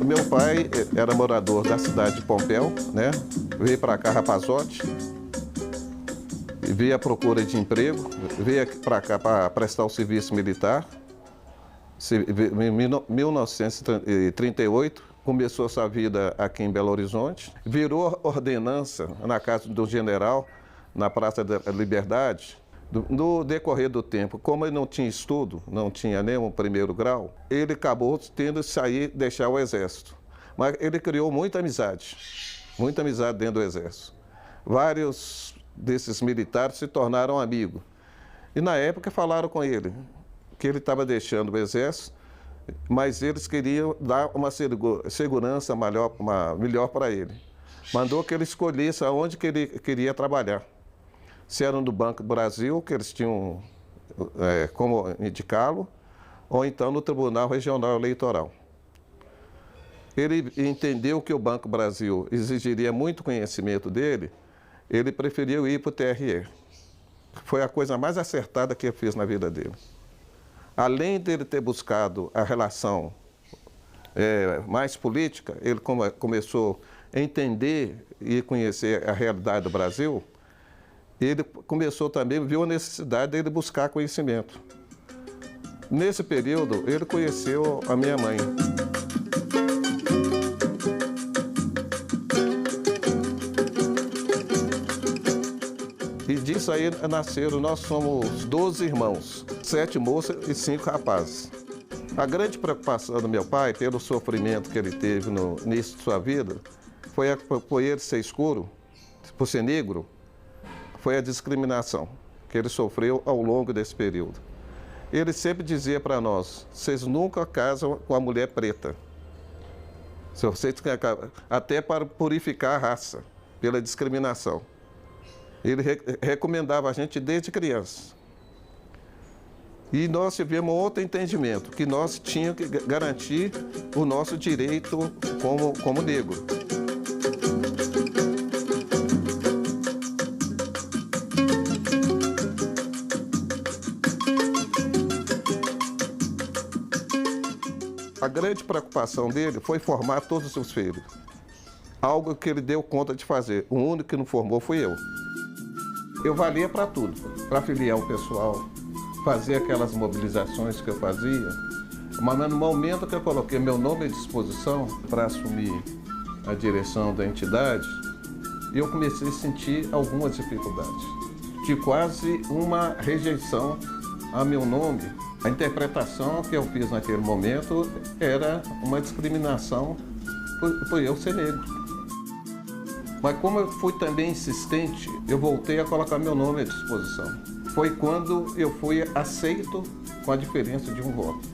Meu pai era morador da cidade de Pompéu, né? Veio para cá, Rapazote, veio à procura de emprego, veio para cá para prestar o serviço militar. Em 1938, começou sua vida aqui em Belo Horizonte, virou ordenança na casa do general, na Praça da Liberdade. No decorrer do tempo, como ele não tinha estudo, não tinha nenhum primeiro grau, ele acabou tendo que sair, deixar o exército. Mas ele criou muita amizade dentro do exército. Vários desses militares se tornaram amigos. E na época falaram com ele que ele estava deixando o exército, mas eles queriam dar uma segurança melhor para ele. Mandou que ele escolhesse aonde que ele queria trabalhar. Se era no Banco do Brasil, que eles tinham como indicá-lo, ou então no Tribunal Regional Eleitoral. Ele entendeu que o Banco do Brasil exigiria muito conhecimento dele, ele preferiu ir para o TRE. Foi a coisa mais acertada que ele fez na vida dele. Além dele ter buscado a relação mais política, ele começou a entender e conhecer a realidade do Brasil. Ele começou também, viu a necessidade dele buscar conhecimento. Nesse período, ele conheceu a minha mãe. E disso aí nasceram, nós somos 12 irmãos, 7 moças e 5 rapazes. A grande preocupação do meu pai, pelo sofrimento que ele teve no início de sua vida, foi ele ser escuro, por ser negro, foi a discriminação que ele sofreu ao longo desse período. Ele sempre dizia para nós, vocês nunca casam com a mulher preta. Até para purificar a raça, pela discriminação. Ele recomendava a gente desde criança. E nós tivemos outro entendimento, que nós tínhamos que garantir o nosso direito como negro. A grande preocupação dele foi formar todos os seus filhos. Algo que ele deu conta de fazer. O único que não formou fui eu. Eu valia para tudo, para filiar o pessoal, fazer aquelas mobilizações que eu fazia. Mas no momento que eu coloquei meu nome à disposição para assumir a direção da entidade, eu comecei a sentir algumas dificuldades. De quase uma rejeição a meu nome. A interpretação que eu fiz naquele momento era uma discriminação por eu ser negro. Mas como eu fui também insistente, eu voltei a colocar meu nome à disposição. Foi quando eu fui aceito com a diferença de um voto.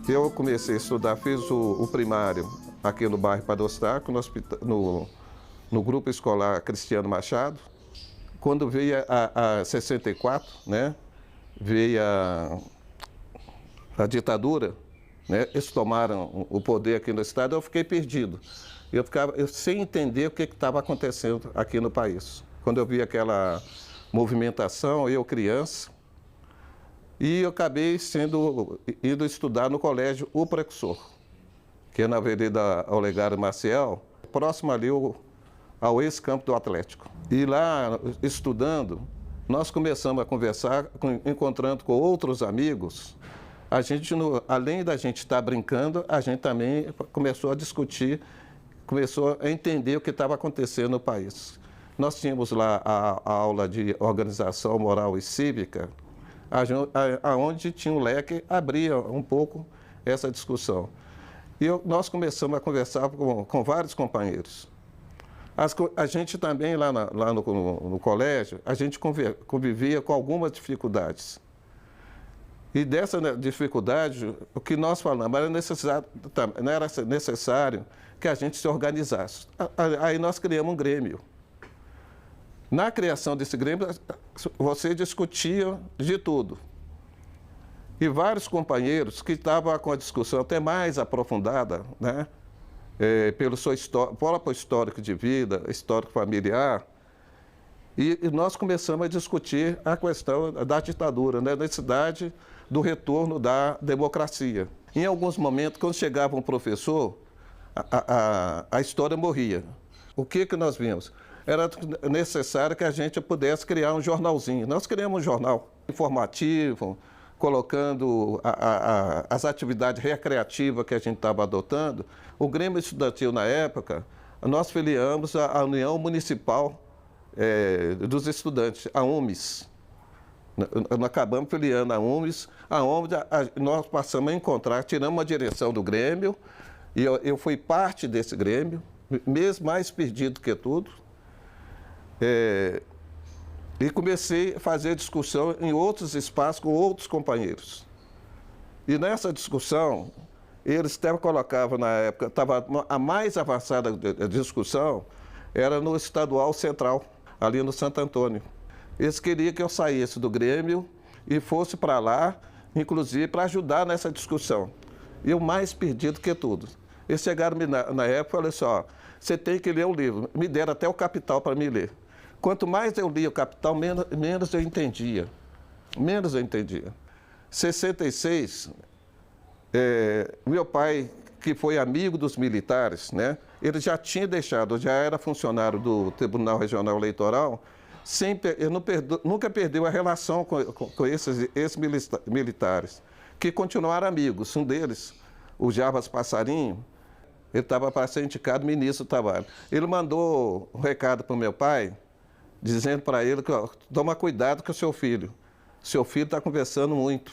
Eu comecei a estudar, fiz o primário aqui no bairro Padre Eustáquio, no grupo escolar Cristiano Machado. Quando veio a 64, né, veio a ditadura, né, eles tomaram o poder aqui no estado, eu fiquei perdido. Eu ficava sem entender o que estava acontecendo aqui no país. Quando eu vi aquela movimentação, eu criança, e eu acabei indo estudar no colégio O Precursor, que é na Avenida Olegário Maciel, próximo ali ao ex-campo do Atlético. E lá, estudando, nós começamos a conversar, encontrando com outros amigos. A gente, além da gente estar brincando, a gente também começou a discutir, começou a entender o que estava acontecendo no país. Nós tínhamos lá a aula de organização moral e cívica, onde tinha um leque, abria um pouco essa discussão. Nós começamos a conversar com vários companheiros. A gente também, lá no colégio, a gente convivia com algumas dificuldades. E dessa dificuldade, o que nós falamos, era necessário que a gente se organizasse. Aí nós criamos um grêmio. Na criação desse grêmio, você discutia de tudo. E vários companheiros que estavam com a discussão até mais aprofundada, né? Pelo seu próprio histórico de vida, histórico familiar, e nós começamos a discutir a questão da ditadura, né? A necessidade do retorno da democracia. Em alguns momentos, quando chegava um professor, a história morria. O que nós vimos? Era necessário que a gente pudesse criar um jornalzinho. Nós criamos um jornal informativo, colocando as atividades recreativas que a gente estava adotando. O Grêmio Estudantil, na época, nós filiamos a União Municipal dos Estudantes, a UMES. Nós acabamos filiando a UMES, aonde nós passamos a encontrar, tiramos uma direção do Grêmio, e eu fui parte desse Grêmio, mesmo mais perdido que tudo. E comecei a fazer discussão em outros espaços com outros companheiros. E nessa discussão, eles até colocavam na época, a mais avançada discussão era no Estadual Central, ali no Santo Antônio. Eles queriam que eu saísse do Grêmio e fosse para lá, inclusive para ajudar nessa discussão. E eu mais perdido que tudo. Eles chegaram na época e falaram assim, ó, você tem que ler um livro. Me deram até o Capital para me ler. Quanto mais eu lia o Capital, menos eu entendia. Menos eu entendia. Em 66, meu pai, que foi amigo dos militares, né, ele já tinha deixado, já era funcionário do Tribunal Regional Eleitoral, nunca perdeu a relação com esses ex-militares, que continuaram amigos. Um deles, o Jarbas Passarinho, ele estava para ser indicado ministro do Trabalho. Ele mandou um recado para o meu pai, dizendo para ele que, ó, toma cuidado com o seu filho está conversando muito.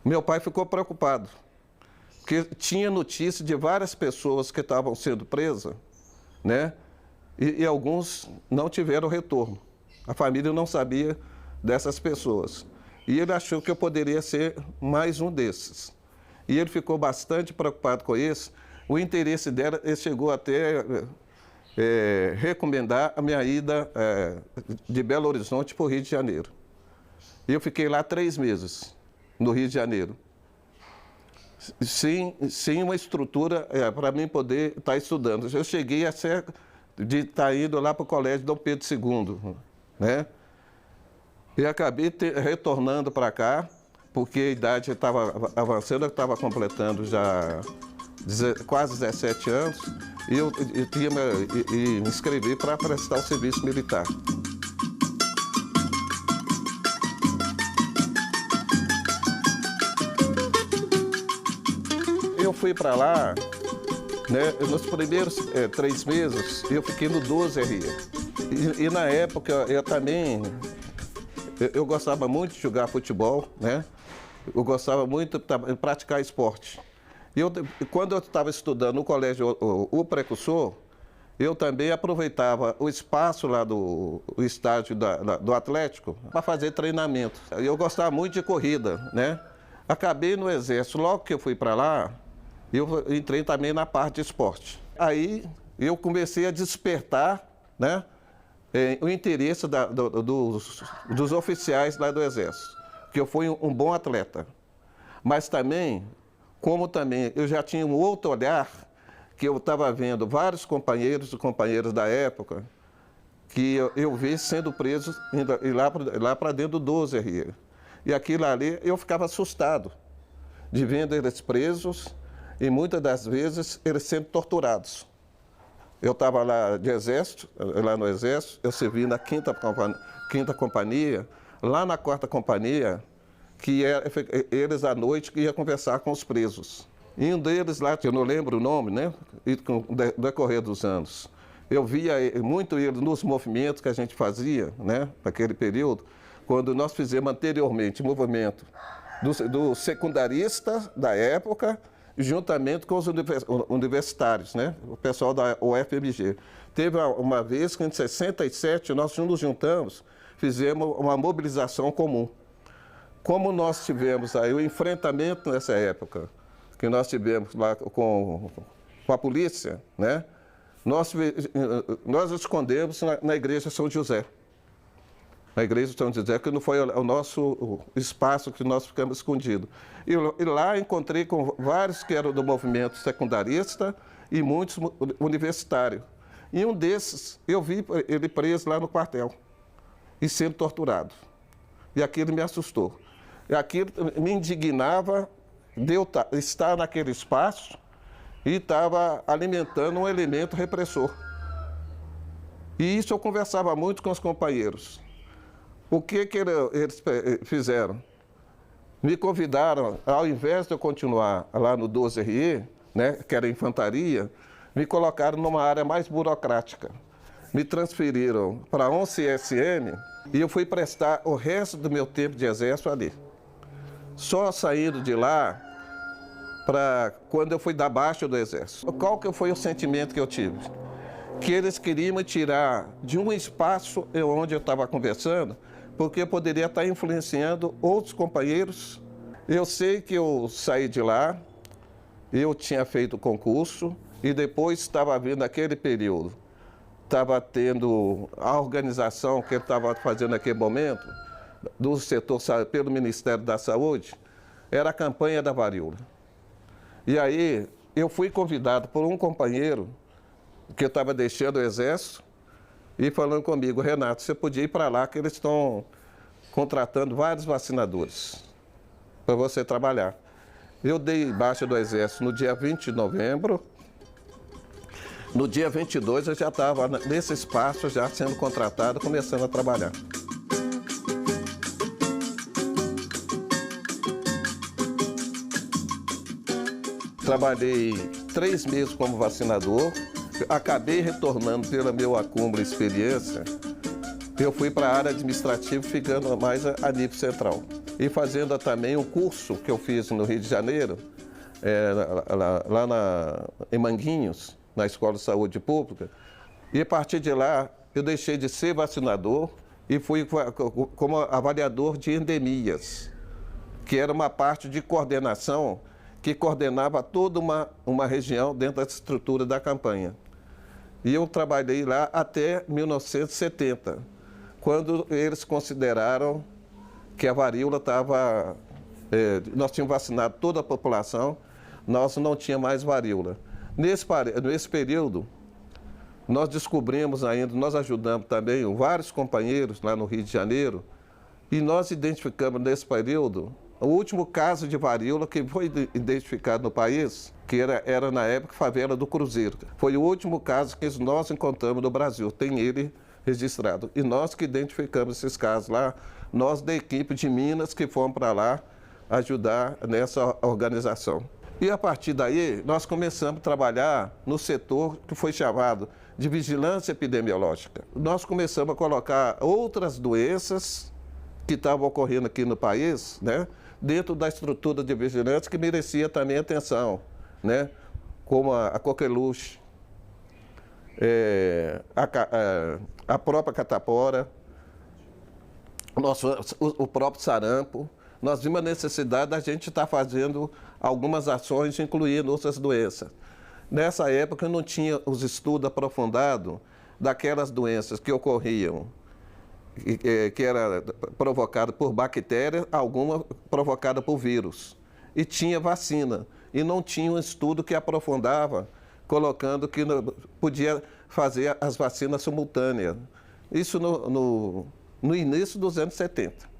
Meu pai ficou preocupado, porque tinha notícia de várias pessoas que estavam sendo presas, né? E alguns não tiveram retorno. A família não sabia dessas pessoas. E ele achou que eu poderia ser mais um desses. E ele ficou bastante preocupado com isso. O interesse dela, ele chegou até recomendar a minha ida de Belo Horizonte para o Rio de Janeiro. E eu fiquei lá 3 meses, no Rio de Janeiro, sem uma estrutura para mim poder estar estudando. Eu cheguei a ser de estar indo lá para o Colégio Dom Pedro II, né? E acabei retornando para cá, porque a idade estava avançando, eu estava completando já quase 17 anos, e eu me inscrevi para prestar o serviço militar. Eu fui para lá, né, nos primeiros 3 meses, eu fiquei no 12RE. E na época, eu gostava muito de jogar futebol, né? Eu gostava muito de praticar esporte. E quando eu estava estudando no colégio o Precursor, eu também aproveitava o espaço lá do estádio do Atlético para fazer treinamento. Eu gostava muito de corrida, né? Acabei no Exército. Logo que eu fui para lá, eu entrei também na parte de esporte. Aí eu comecei a despertar, né, o interesse dos oficiais lá do Exército, que eu fui um bom atleta. Mas também, como também eu já tinha um outro olhar, que eu estava vendo vários companheiros e companheiras da época, que eu vi sendo presos lá para dentro do 12RE. E aquilo ali, eu ficava assustado de vendo eles presos e muitas das vezes eles sendo torturados. Eu estava lá de exército, lá no Exército, eu servi na 5ª Companhia, lá na 4ª Companhia, que eles à noite iam conversar com os presos. E um deles lá, que eu não lembro o nome, né, e com o decorrer dos anos, eu via muito ele nos movimentos que a gente fazia, né, naquele período, quando nós fizemos anteriormente o movimento do secundarista da época juntamente com os universitários, né? O pessoal da UFMG. Teve uma vez que em 67 nós nos juntamos, fizemos uma mobilização comum. Como nós tivemos aí o enfrentamento nessa época, que nós tivemos lá com a polícia, né? Nós escondemos na igreja São José. Na igreja São José, que não foi o nosso espaço que nós ficamos escondidos. E lá encontrei com vários que eram do movimento secundarista e muitos universitários. E um desses, eu vi ele preso lá no quartel e sendo torturado. E aquilo me assustou. E aquilo me indignava de eu estar naquele espaço e estava alimentando um elemento repressor. E isso eu conversava muito com os companheiros. O que eles fizeram? Me convidaram, ao invés de eu continuar lá no 12RE, né, que era infantaria, me colocaram numa área mais burocrática. Me transferiram para 11SM e eu fui prestar o resto do meu tempo de exército ali. Só saindo de lá para quando eu fui dar baixa do exército. Qual que foi o sentimento que eu tive? Que eles queriam me tirar de um espaço onde eu estava conversando, porque eu poderia estar influenciando outros companheiros. Eu sei que eu saí de lá, eu tinha feito o concurso e depois estava vindo aquele período. Estava tendo a organização que eu estava fazendo naquele momento, do setor pelo Ministério da Saúde, era a campanha da varíola. E aí eu fui convidado por um companheiro que eu estava deixando o exército e falando comigo: Renato, você podia ir para lá que eles estão contratando vários vacinadores para você trabalhar. Eu dei baixa do exército no dia 20 de novembro. No dia 22 eu já estava nesse espaço, já sendo contratado, começando a trabalhar. Trabalhei 3 meses como vacinador, acabei retornando pelo meu acúmulo de experiência. Eu fui para a área administrativa, ficando mais a nível central. E fazendo também um curso que eu fiz no Rio de Janeiro, em Manguinhos, na Escola de Saúde Pública. E a partir de lá, eu deixei de ser vacinador e fui como avaliador de endemias, que era uma parte de coordenação que coordenava toda uma região dentro da estrutura da campanha. E eu trabalhei lá até 1970, quando eles consideraram que a varíola estava... nós tínhamos vacinado toda a população, nós não tínhamos mais varíola. Nesse período, nós descobrimos ainda, nós ajudamos também vários companheiros lá no Rio de Janeiro, e nós identificamos nesse período o último caso de varíola que foi identificado no país, que era na época favela do Cruzeiro. Foi o último caso que nós encontramos no Brasil, tem ele registrado. E nós que identificamos esses casos lá, nós da equipe de Minas que fomos para lá ajudar nessa organização. E a partir daí, nós começamos a trabalhar no setor que foi chamado de vigilância epidemiológica. Nós começamos a colocar outras doenças que estavam ocorrendo aqui no país, né, dentro da estrutura de vigilância que merecia também atenção, né, como a coqueluche, a própria catapora, o próprio sarampo. Nós vimos a necessidade da gente estar fazendo algumas ações, incluindo outras doenças. Nessa época não tinha os estudos aprofundados daquelas doenças que ocorriam, que era provocada por bactéria, alguma provocada por vírus. E tinha vacina. E não tinha um estudo que aprofundava, colocando que podia fazer as vacinas simultâneas. Isso no início dos anos 70.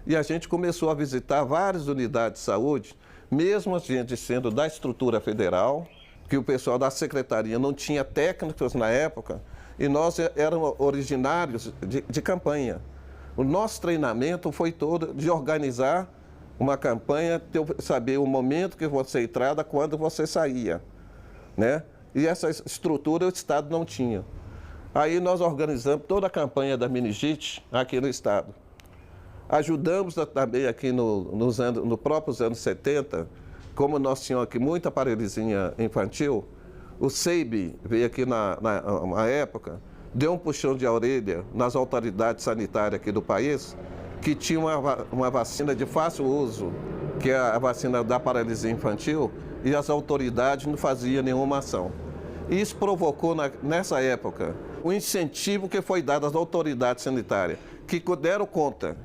E a gente começou a visitar várias unidades de saúde, mesmo a gente sendo da estrutura federal, que o pessoal da secretaria não tinha técnicos na época, e nós éramos originários de campanha. O nosso treinamento foi todo de organizar uma campanha, saber o momento que você entrava, quando você saía, né? E essa estrutura o Estado não tinha. Aí nós organizamos toda a campanha da meningite aqui no Estado. Ajudamos também aqui no próprios anos 70, como nós tínhamos aqui muita paralisia infantil, o SEIB veio aqui na época, deu um puxão de orelha nas autoridades sanitárias aqui do país, que tinha uma vacina de fácil uso, que é a vacina da paralisia infantil, e as autoridades não faziam nenhuma ação. Isso provocou, nessa época, o incentivo que foi dado às autoridades sanitárias, que deram conta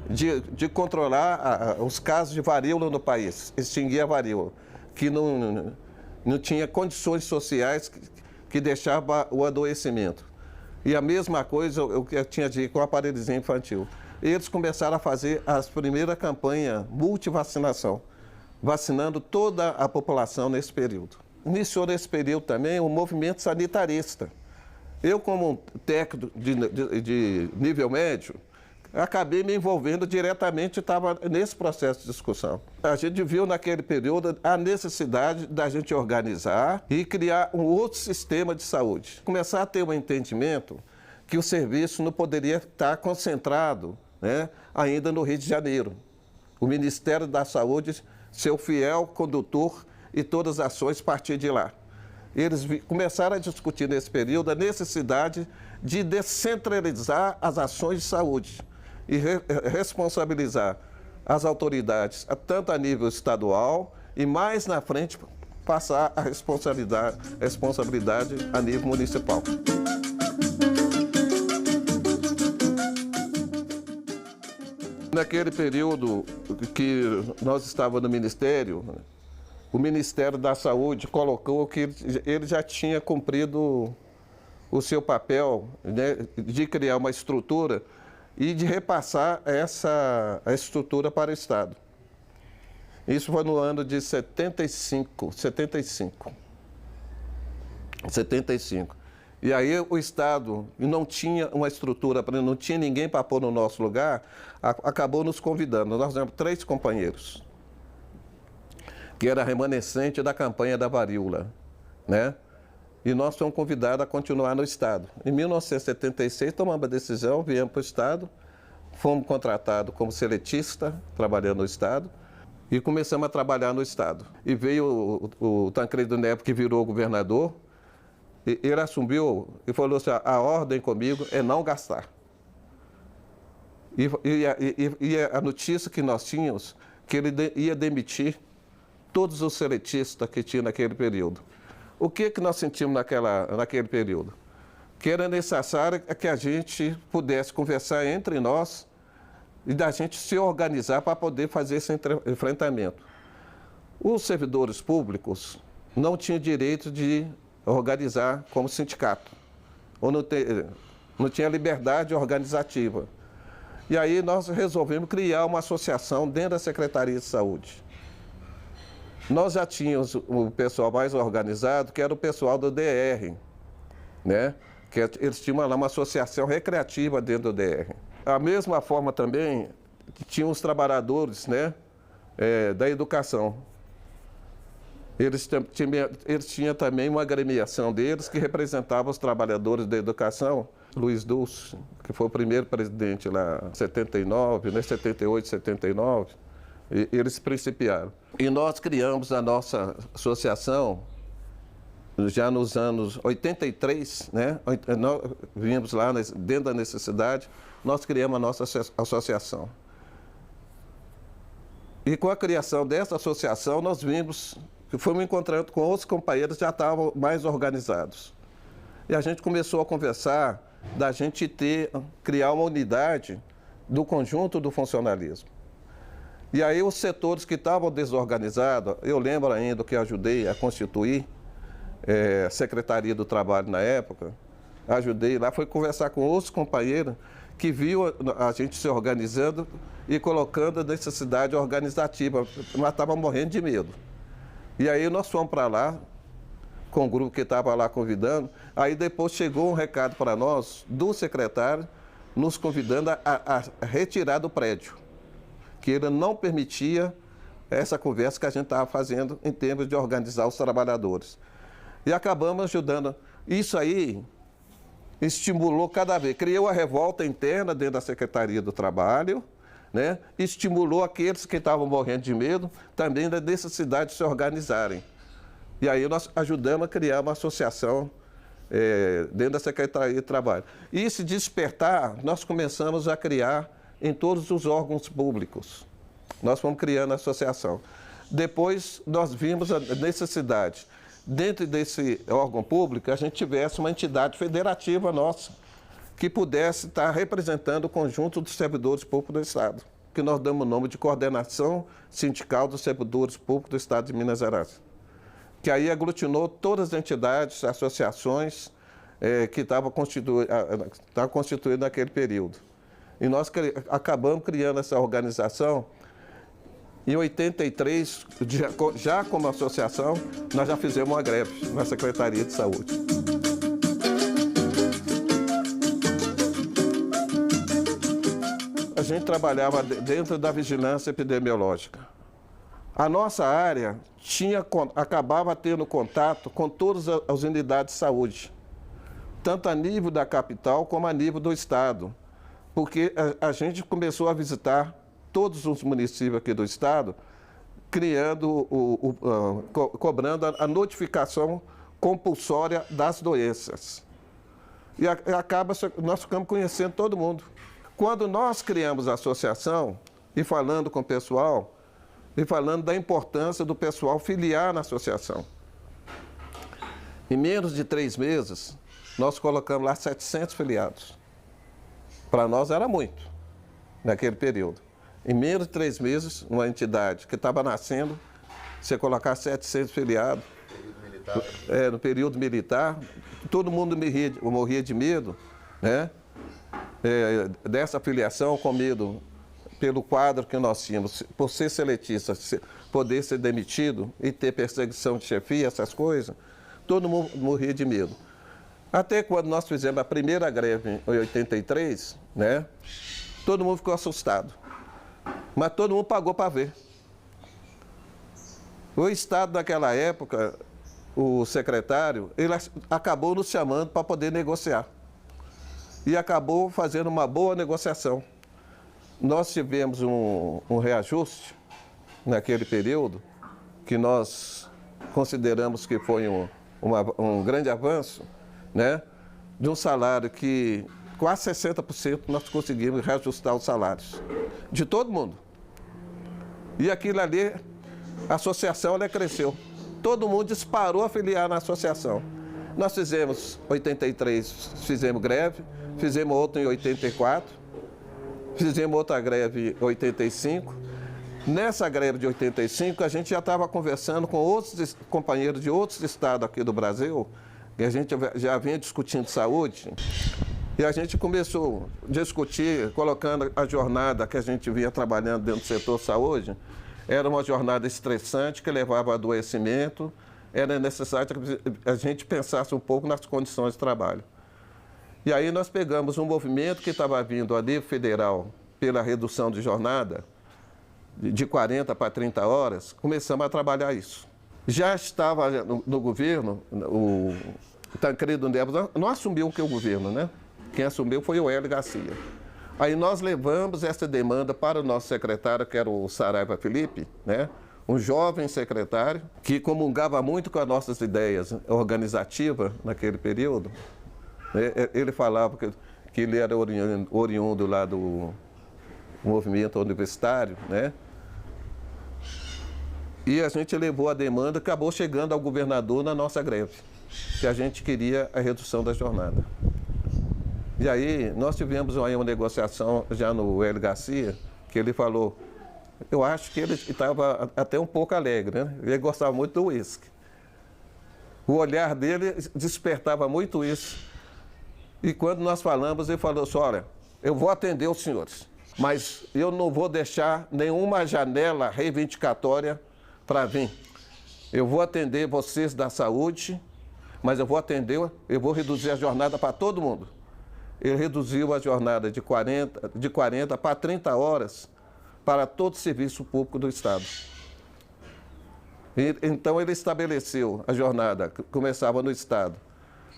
de controlar os casos de varíola no país, extinguir a varíola, que não tinha condições sociais que deixava o adoecimento. E a mesma coisa eu tinha dito com a paralisia infantil. Eles começaram a fazer as primeiras campanhas multivacinação, vacinando toda a população nesse período. Iniciou nesse período também o movimento sanitarista. Eu, como um técnico de nível médio, acabei me envolvendo diretamente, estava nesse processo de discussão. A gente viu naquele período a necessidade da gente organizar e criar um outro sistema de saúde. Começar a ter um entendimento que o serviço não poderia estar concentrado, né, ainda no Rio de Janeiro. O Ministério da Saúde, seu fiel condutor e todas as ações partir de lá. Eles começaram a discutir nesse período a necessidade de descentralizar as ações de saúde e responsabilizar as autoridades, tanto a nível estadual e mais na frente passar a responsabilidade a nível municipal. Naquele período que nós estávamos no Ministério, o Ministério da Saúde colocou que ele já tinha cumprido o seu papel, né, de criar uma estrutura e de repassar essa estrutura para o Estado. Isso foi no ano de 75. E aí o Estado não tinha uma estrutura, não tinha ninguém para pôr no nosso lugar, acabou nos convidando. Nós temos 3 companheiros, que era remanescente da campanha da varíola, né? E nós fomos convidados a continuar no Estado. Em 1976, tomamos a decisão, viemos para o Estado, fomos contratados como seletista, trabalhando no Estado, e começamos a trabalhar no Estado. E veio o Tancredo Neves, que virou governador, e ele assumiu e falou assim, a ordem comigo é não gastar. E a notícia que nós tínhamos, que ele ia demitir todos os seletistas que tinha naquele período. O que nós sentimos naquele período? Que era necessário que a gente pudesse conversar entre nós e da gente se organizar para poder fazer esse enfrentamento. Os servidores públicos não tinham direito de organizar como sindicato, ou não tinha liberdade organizativa. E aí nós resolvemos criar uma associação dentro da Secretaria de Saúde. Nós já tínhamos o pessoal mais organizado, que era o pessoal do DR, né? Que eles tinham lá uma associação recreativa dentro do DR. Da mesma forma também, tinham os trabalhadores, né, da educação. Eles tinham também uma agremiação deles que representava os trabalhadores da educação. Luiz Dulce, que foi o primeiro presidente lá em 79, né, 78, 79, e eles principiaram. E nós criamos a nossa associação já nos anos 83, né? Nós vimos lá dentro da necessidade, nós criamos a nossa associação. E com a criação dessa associação, nós vimos que fomos encontrando com outros companheiros que já estavam mais organizados. E a gente começou a conversar da gente criar uma unidade do conjunto do funcionalismo. E aí os setores que estavam desorganizados, eu lembro ainda que eu ajudei a constituir a Secretaria do Trabalho na época, ajudei lá, foi conversar com outros companheiros que viu a gente se organizando e colocando a necessidade organizativa, nós estávamos morrendo de medo. E aí nós fomos para lá, com o grupo que estava lá convidando, aí depois chegou um recado para nós, do secretário, nos convidando a retirar do prédio, que ele não permitia essa conversa que a gente estava fazendo em termos de organizar os trabalhadores. E acabamos ajudando. Isso aí estimulou cada vez, criou a revolta interna dentro da Secretaria do Trabalho, né? Estimulou aqueles que estavam morrendo de medo também da necessidade de se organizarem. E aí nós ajudamos a criar uma associação dentro da Secretaria de Trabalho. E esse despertar, nós começamos a criar em todos os órgãos públicos. Nós fomos criando a associação. Depois, nós vimos a necessidade, dentro desse órgão público, a gente tivesse uma entidade federativa nossa, que pudesse estar representando o conjunto dos servidores públicos do Estado, que nós damos o nome de Coordenação Sindical dos Servidores Públicos do Estado de Minas Gerais, que aí aglutinou todas as entidades, associações que estavam constituídas naquele período. E nós acabamos criando essa organização. Em 83, já como associação, nós já fizemos uma greve na Secretaria de Saúde. A gente trabalhava dentro da vigilância epidemiológica. A nossa área acabava tendo contato com todas as unidades de saúde, tanto a nível da capital como a nível do estado, porque a gente começou a visitar todos os municípios aqui do estado, cobrando a notificação compulsória das doenças. E nós ficamos conhecendo todo mundo. Quando nós criamos a associação, e falando com o pessoal, e falando da importância do pessoal filiar na associação. Em menos de 3 meses, nós colocamos lá 700 filiados. Para nós era muito, naquele período. Em menos de 3 meses, uma entidade que estava nascendo, você colocar 700 filiados, no período militar, todo mundo morria de medo, né? Dessa filiação, com medo pelo quadro que nós tínhamos, por ser seletista, poder ser demitido e ter perseguição de chefia, essas coisas, todo mundo morria de medo. Até quando nós fizemos a primeira greve em 83, né, todo mundo ficou assustado, mas todo mundo pagou para ver. O Estado, naquela época, o secretário, ele acabou nos chamando para poder negociar. E acabou fazendo uma boa negociação. Nós tivemos um reajuste naquele período, que nós consideramos que foi um grande avanço, né? De um salário que quase 60% nós conseguimos reajustar os salários de todo mundo. E aquilo ali, a associação ela cresceu. Todo mundo disparou a filiar na associação. Nós fizemos 83, fizemos greve, fizemos outra em 84, fizemos outra greve em 85. Nessa greve de 85, a gente já estava conversando com outros companheiros de outros estados aqui do Brasil, que a gente já vinha discutindo saúde, e a gente começou a discutir, colocando a jornada que a gente vinha trabalhando dentro do setor saúde. Era uma jornada estressante, que levava a adoecimento, era necessário que a gente pensasse um pouco nas condições de trabalho. E aí nós pegamos um movimento que estava vindo a nível federal pela redução de jornada, de 40 para 30 horas, começamos a trabalhar isso. Já estava no governo, o Tancredo Neves não assumiu o governo, né? Quem assumiu foi o Hélio Garcia. Aí nós levamos essa demanda para o nosso secretário, que era o Saraiva Felipe, né? Um jovem secretário que comungava muito com as nossas ideias organizativas naquele período. Ele falava que ele era oriundo lá do movimento universitário, né? E a gente levou a demanda, acabou chegando ao governador na nossa greve, que a gente queria a redução da jornada. E aí nós tivemos aí uma negociação já no Hélio Garcia, que ele falou, eu acho que ele estava até um pouco alegre, né? Ele gostava muito do uísque. O olhar dele despertava muito isso. E quando nós falamos, ele falou assim, olha, eu vou atender os senhores, mas eu não vou deixar nenhuma janela reivindicatória para vir. Eu vou atender vocês da saúde, mas eu vou reduzir a jornada para todo mundo. Ele reduziu a jornada de 40 para 30 horas para todo o serviço público do Estado. Então ele estabeleceu a jornada, que começava no Estado,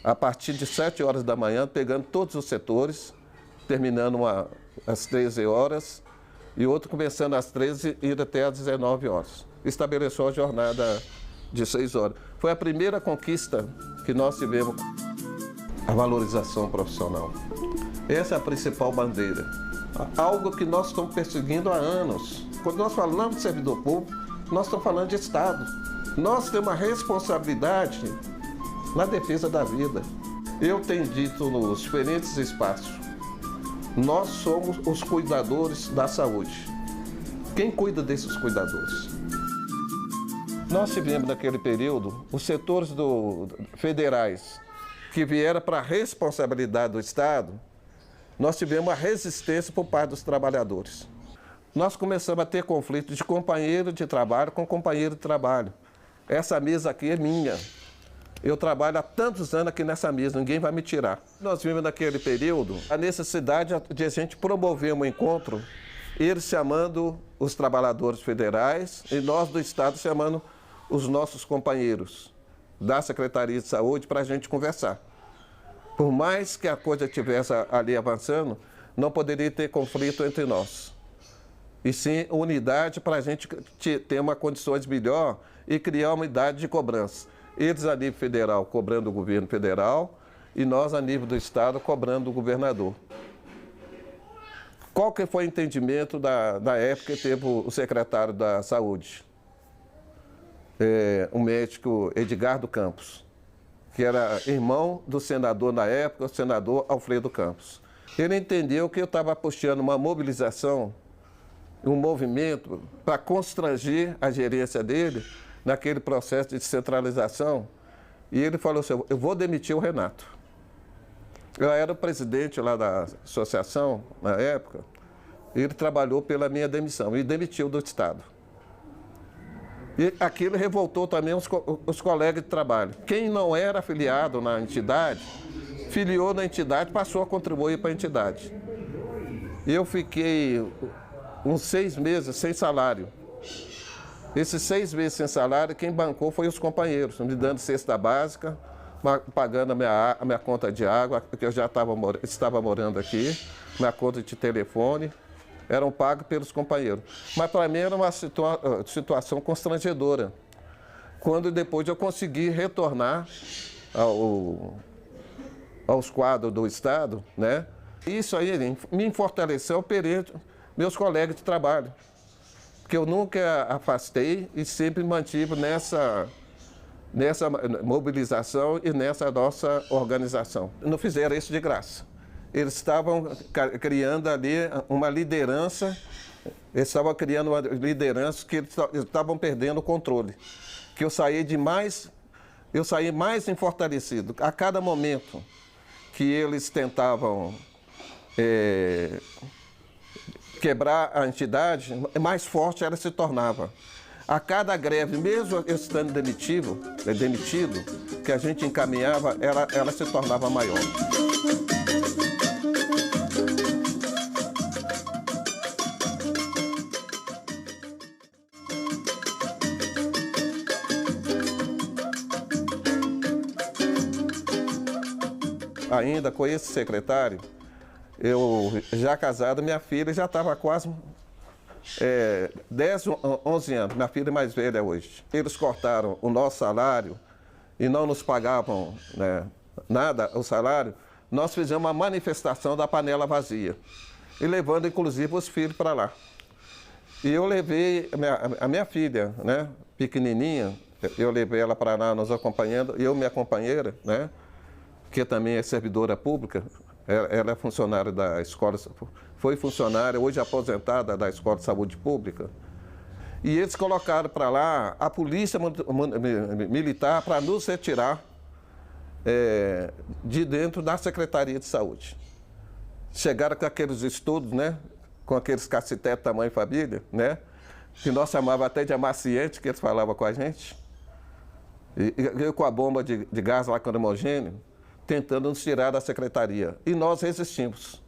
a partir de 7 horas da manhã, pegando todos os setores, terminando às 13 horas, e outro começando às 13 e indo até às 19 horas. Estabeleceu a jornada de 6 horas. Foi a primeira conquista que nós tivemos, a valorização profissional. Essa é a principal bandeira. Algo que nós estamos perseguindo há anos. Quando nós falamos de servidor público, nós estamos falando de Estado. Nós temos uma responsabilidade na defesa da vida. Eu tenho dito nos diferentes espaços, nós somos os cuidadores da saúde. Quem cuida desses cuidadores? Nós tivemos naquele período os setores federais que vieram para a responsabilidade do Estado, nós tivemos uma resistência por parte dos trabalhadores. Nós começamos a ter conflito de companheiro de trabalho com companheiro de trabalho. Essa mesa aqui é minha. Eu trabalho há tantos anos aqui nessa mesa, ninguém vai me tirar. Nós vimos naquele período a necessidade de a gente promover um encontro, eles chamando os trabalhadores federais e nós do Estado chamando os nossos companheiros da Secretaria de Saúde para a gente conversar. Por mais que a coisa estivesse ali avançando, não poderia ter conflito entre nós. E sim unidade para a gente ter uma condições melhor e criar uma unidade de cobrança. Eles a nível federal cobrando o governo federal e nós a nível do Estado cobrando o governador. Qual que foi o entendimento da época que teve o secretário da Saúde? O médico Edgardo Campos, que era irmão do senador na época, o senador Alfredo Campos. Ele entendeu que eu estava puxando uma mobilização, um movimento para constranger a gerência dele naquele processo de descentralização. E ele falou assim, eu vou demitir o Renato. Eu era o presidente lá da associação, na época, e ele trabalhou pela minha demissão e demitiu do Estado. E aquilo revoltou também os colegas de trabalho. Quem não era afiliado na entidade, filiou na entidade, passou a contribuir para a entidade. Eu fiquei uns 6 meses sem salário. Esses 6 meses sem salário, quem bancou foi os companheiros, me dando cesta básica, pagando a minha conta de água, que eu já estava morando aqui, minha conta de telefone. Eram pagos pelos companheiros. Mas para mim era uma situação constrangedora. Quando depois eu consegui retornar aos quadros do Estado, né? Isso aí me fortaleceu perante meus colegas de trabalho. Porque eu nunca afastei e sempre mantive nessa mobilização e nessa nossa organização. Não fizeram isso de graça. Eles estavam criando ali uma liderança, que eles estavam perdendo o controle. Que eu saí mais fortalecido. A cada momento que eles tentavam quebrar a entidade, mais forte ela se tornava. A cada greve, mesmo eu estando demitido, que a gente encaminhava, ela se tornava maior. Ainda com esse secretário, eu já casado, minha filha já estava quase 10, 11 anos, minha filha mais velha hoje. Eles cortaram o nosso salário e não nos pagavam, né, nada, o salário. Nós fizemos uma manifestação da panela vazia e levando inclusive os filhos para lá. E eu levei a minha filha, né, pequenininha, eu levei ela para lá nos acompanhando, eu e minha companheira, né, que também é servidora pública, ela é funcionária da escola, foi funcionária, hoje aposentada da Escola de Saúde Pública. E eles colocaram para lá a polícia militar para nos retirar de dentro da Secretaria de Saúde. Chegaram com aqueles estudos, né, com aqueles cacetetes tamanho família, né, que nós chamávamos até de amaciante, que eles falavam com a gente, e com a bomba de gás lacrimogêneo, tentando nos tirar da secretaria. E nós resistimos.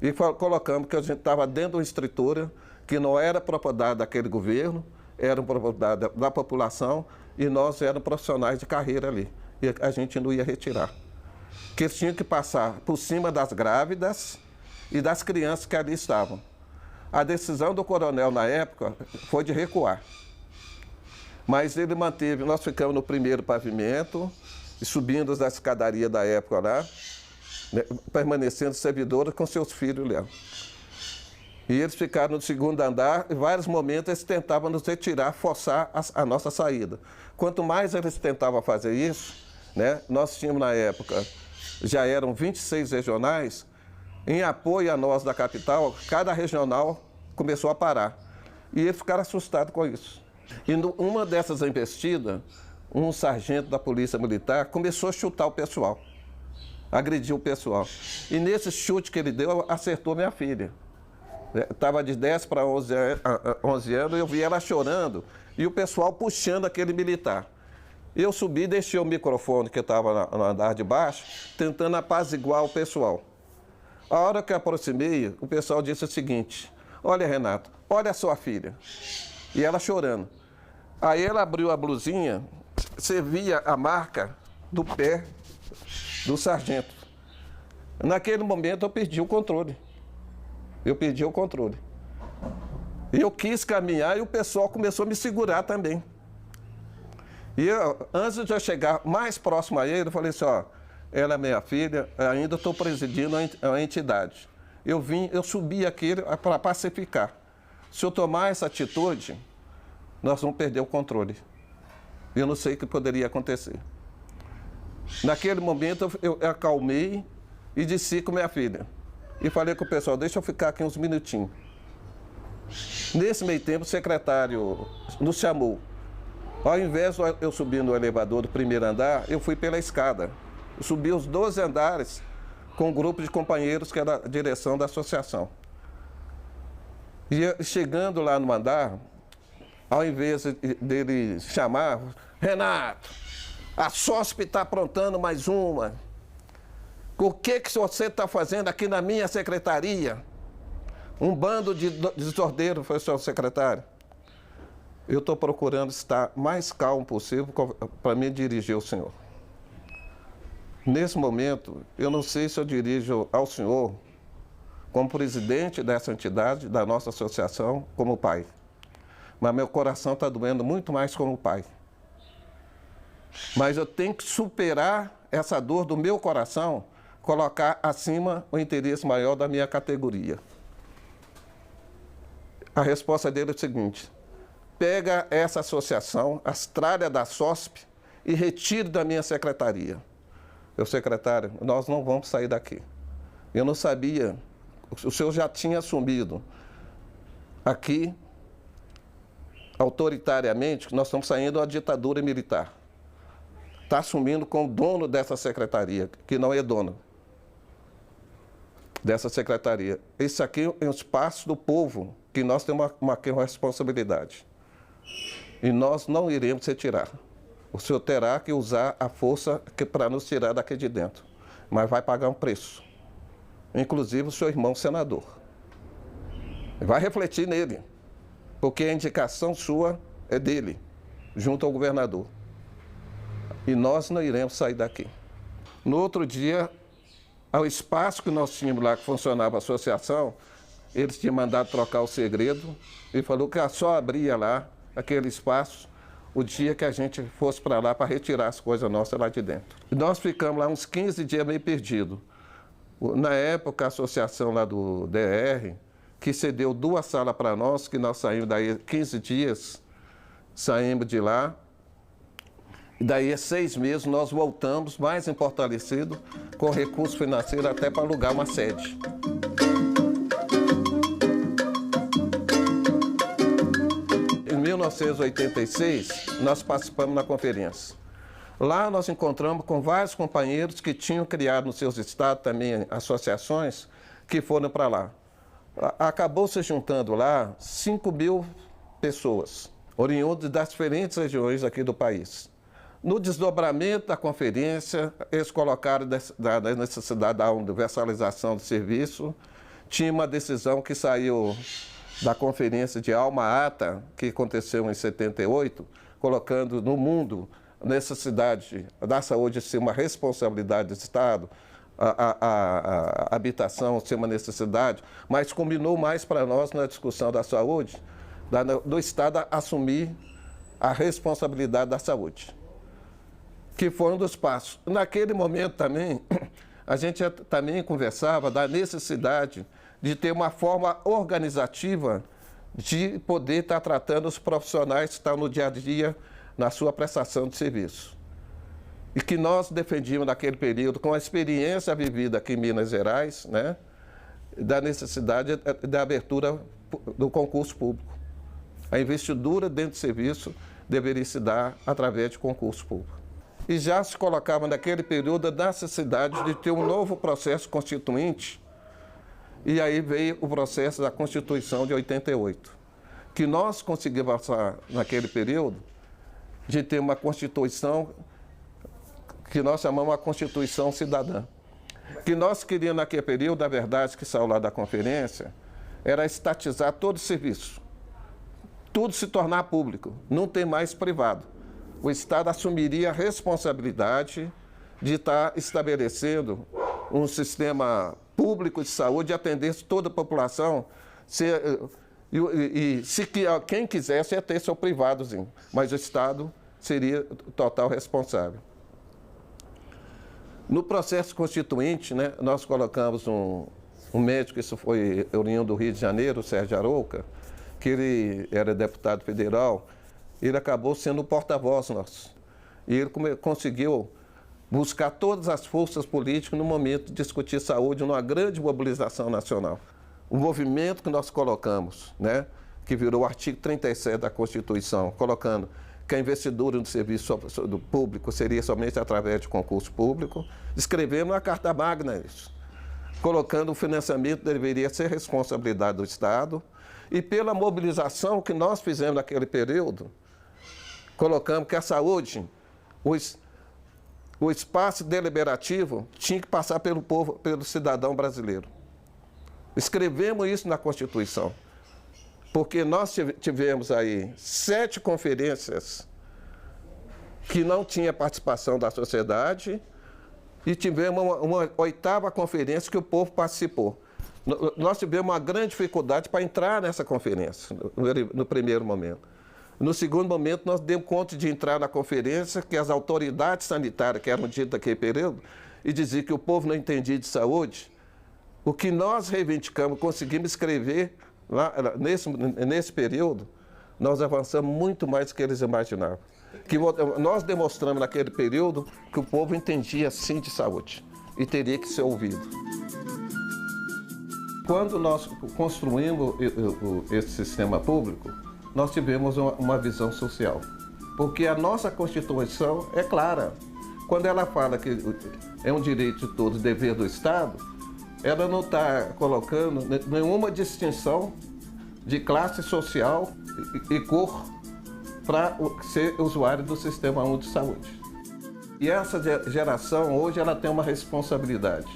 E colocamos que a gente estava dentro de uma estrutura que não era propriedade daquele governo, era propriedade da população, e nós éramos profissionais de carreira ali. E a gente não ia retirar. Que eles tinham que passar por cima das grávidas e das crianças que ali estavam. A decisão do coronel na época foi de recuar. Mas ele manteve, nós ficamos no primeiro pavimento, e subindo da escadaria da época lá, né, permanecendo servidores com seus filhos lá. E eles ficaram no segundo andar, e em vários momentos eles tentavam nos retirar, forçar a nossa saída. Quanto mais eles tentavam fazer isso, né, nós tínhamos na época, já eram 26 regionais, em apoio a nós da capital, cada regional começou a parar. E eles ficaram assustados com isso. E numa dessas investidas, um sargento da Polícia Militar começou a chutar o pessoal, agrediu o pessoal. E nesse chute que ele deu, acertou minha filha. Estava de 10 para 11 anos, eu vi ela chorando e o pessoal puxando aquele militar. Eu subi e deixei o microfone que estava no andar de baixo, tentando apaziguar o pessoal. A hora que eu aproximei, o pessoal disse o seguinte: olha, Renato, olha a sua filha. E ela chorando. Aí ela abriu a blusinha, você via a marca do pé do sargento. Naquele momento eu perdi o controle. Eu perdi o controle. Eu quis caminhar e o pessoal começou a me segurar também. E eu, antes de eu chegar mais próximo a ele, eu falei assim, ó, ela é minha filha, ainda estou presidindo a entidade. Eu subi aqui para pacificar. Se eu tomar essa atitude, nós vamos perder o controle. Eu não sei o que poderia acontecer. Naquele momento, eu acalmei e desci com minha filha. E falei com o pessoal, deixa eu ficar aqui uns minutinhos. Nesse meio tempo, o secretário nos chamou. Ao invés de eu subir no elevador do primeiro andar, eu fui pela escada. Eu subi os 12 andares com um grupo de companheiros que era a direção da associação. E chegando lá no andar, ao invés dele chamar, Renato, a SOSP está aprontando mais uma. O que você está fazendo aqui na minha secretaria? Um bando de desordeiros, foi o senhor secretário. Eu estou procurando estar mais calmo possível para me dirigir ao senhor. Nesse momento, eu não sei se eu dirijo ao senhor como presidente dessa entidade, da nossa associação, como pai. Mas meu coração está doendo muito mais como pai. Mas eu tenho que superar essa dor do meu coração, colocar acima o interesse maior da minha categoria. A resposta dele é o seguinte: pega essa associação, as tralhas da SOSP, e retire da minha secretaria. Eu, secretário, nós não vamos sair daqui. Eu não sabia, o senhor já tinha assumido aqui, autoritariamente, que nós estamos saindo da ditadura militar. Está assumindo como dono dessa secretaria, que não é dono dessa secretaria. Esse aqui é um espaço do povo, que nós temos uma responsabilidade. E nós não iremos retirar. O senhor terá que usar a força para nos tirar daqui de dentro. Mas vai pagar um preço. Inclusive o seu irmão senador. Vai refletir nele. Porque a indicação sua é dele, junto ao governador. E nós não iremos sair daqui. No outro dia, ao espaço que nós tínhamos lá, que funcionava a associação, eles tinham mandado trocar o segredo e falou que só abria lá aquele espaço o dia que a gente fosse para lá para retirar as coisas nossas lá de dentro. E nós ficamos lá uns 15 dias meio perdidos. Na época, a associação lá do DR, que cedeu 2 salas para nós, que nós saímos daí 15 dias, saímos de lá. E daí, 6 meses, nós voltamos mais fortalecidos, com recurso financeiro até para alugar uma sede. Em 1986, nós participamos da conferência. Lá nós encontramos com vários companheiros que tinham criado nos seus estados também associações que foram para lá. Acabou se juntando lá 5.000 pessoas, oriundas das diferentes regiões aqui do país. No desdobramento da conferência, eles colocaram da necessidade da universalização do serviço. Tinha uma decisão que saiu da conferência de Alma-Ata, que aconteceu em 78, colocando no mundo a necessidade da saúde ser uma responsabilidade do Estado, a habitação ser uma necessidade, mas combinou mais para nós na discussão da saúde, do Estado assumir a responsabilidade da saúde, que foi um dos passos. Naquele momento também, a gente também conversava da necessidade de ter uma forma organizativa de poder estar tratando os profissionais que estão no dia a dia na sua prestação de serviço. E que nós defendíamos naquele período, com a experiência vivida aqui em Minas Gerais, né, da necessidade da abertura do concurso público. A investidura dentro do serviço deveria se dar através de concurso público. E já se colocava naquele período a necessidade de ter um novo processo constituinte, e aí veio o processo da Constituição de 88, que nós conseguimos passar naquele período de ter uma Constituição que nós chamamos a Constituição Cidadã. Que nós queríamos naquele período, na verdade, que saiu lá da conferência, era estatizar todo o serviço. Tudo se tornar público, não tem mais privado. O Estado assumiria a responsabilidade de estar estabelecendo um sistema público de saúde e atender toda a população. Quem quisesse ia ter seu privadozinho, mas o Estado seria total responsável. No processo constituinte, né, nós colocamos um médico, isso foi oriundo do Rio de Janeiro, o Sérgio Arouca, que ele era deputado federal, ele acabou sendo o porta-voz nosso. E ele conseguiu buscar todas as forças políticas no momento de discutir saúde, numa grande mobilização nacional. O movimento que nós colocamos, né, que virou o artigo 37 da Constituição, colocando que a investidura do serviço do público seria somente através de concurso público, escrevemos na Carta Magna isso, colocando o financiamento deveria ser responsabilidade do Estado, e pela mobilização que nós fizemos naquele período, colocamos que a saúde, o espaço deliberativo tinha que passar pelo povo, pelo cidadão brasileiro. Escrevemos isso na Constituição, porque nós tivemos aí 7 conferências que não tinha participação da sociedade e tivemos uma 8ª conferência que o povo participou. Nós tivemos uma grande dificuldade para entrar nessa conferência, no primeiro momento. No segundo momento, nós demos conta de entrar na conferência, que as autoridades sanitárias, que eram ditas naquele período, e diziam que o povo não entendia de saúde. O que nós reivindicamos, conseguimos escrever, lá, nesse período, nós avançamos muito mais do que eles imaginavam. Que nós demonstramos naquele período que o povo entendia sim de saúde e teria que ser ouvido. Quando nós construímos esse sistema público, nós tivemos uma visão social. Porque a nossa Constituição é clara. Quando ela fala que é um direito de todos, dever do Estado, ela não está colocando nenhuma distinção de classe social e cor para ser usuário do Sistema Único de Saúde. E essa geração, hoje, ela tem uma responsabilidade,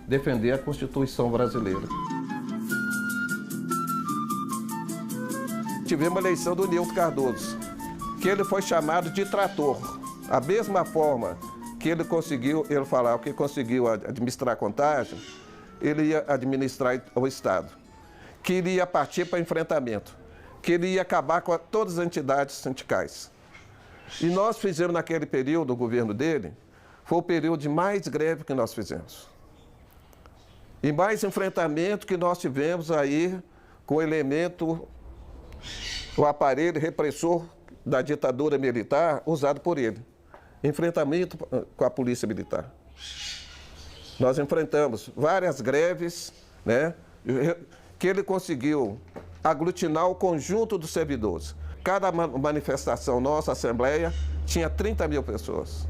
defender a Constituição brasileira. Tivemos a eleição do Nilton Cardoso, que ele foi chamado de trator. A mesma forma que ele conseguiu, ele falava que conseguiu administrar a contagem, ele ia administrar o Estado, que ele ia partir para enfrentamento, que ele ia acabar com todas as entidades sindicais. E nós fizemos naquele período, o governo dele, foi o período de mais greve que nós fizemos. E mais enfrentamento que nós tivemos aí com o elemento, o aparelho repressor da ditadura militar usado por ele. Enfrentamento com a polícia militar. Nós enfrentamos várias greves, né, que ele conseguiu aglutinar o conjunto dos servidores. Cada manifestação nossa, Assembleia, tinha 30 mil pessoas.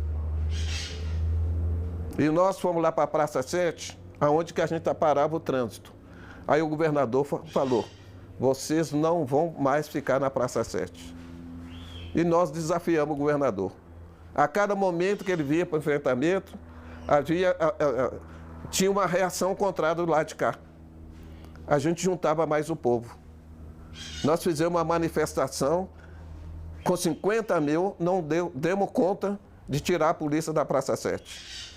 E nós fomos lá para a Praça 7, aonde que a gente parava o trânsito. Aí o governador falou, vocês não vão mais ficar na Praça 7. E nós desafiamos o governador. A cada momento que ele vinha para o enfrentamento, tinha uma reação contrária do lado de cá. A gente juntava mais o povo. Nós fizemos uma manifestação com 50 mil, não demos conta de tirar a polícia da Praça 7.